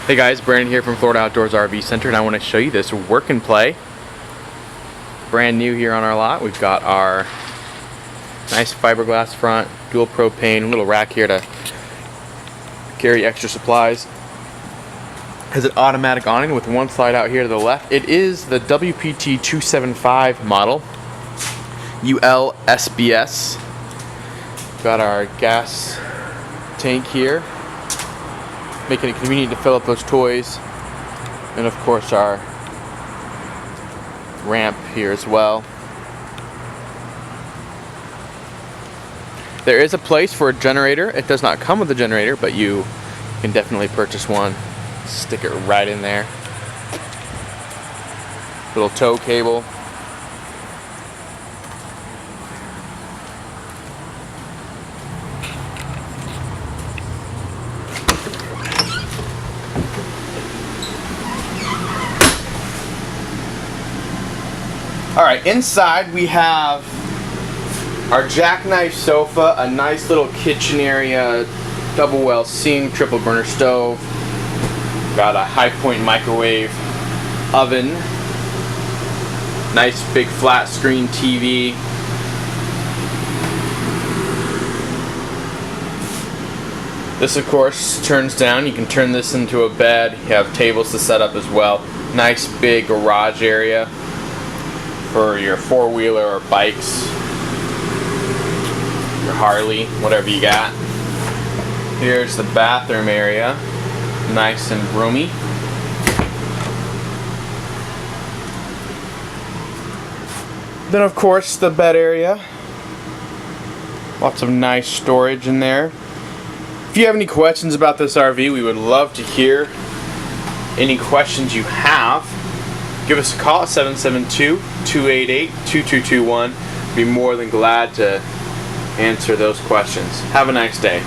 Hey guys, Brandon here from Florida Outdoors RV Center, and I want to show you this work and play. Brand new here on our lot. We've got our nice fiberglass front, dual propane, little rack here to carry extra supplies. Has an automatic awning with one slide out here to the left. It is the WPT 275 model, UL SBS. Got our gas tank here, making it convenient to fill up those toys, and of course our ramp here as well. There is a place for a generator. It does not come with a generator, but you can definitely purchase one. Stick it right in there. Little tow cable. Alright, inside we have our jackknife sofa, a nice little kitchen area, double well sink, triple burner stove, got a high point microwave oven, nice big flat screen TV, this of course turns down. You can turn this into a bed. You have tables to set up as well. Nice big garage area for your four-wheeler or bikes, your Harley, whatever you got. Here's the bathroom area, nice and roomy. Then of course the bed area, lots of nice storage in there. If you have any questions about this RV, we would love to hear any questions you have. Give us a call at 772-288-2221. Be more than glad to answer those questions. Have a nice day.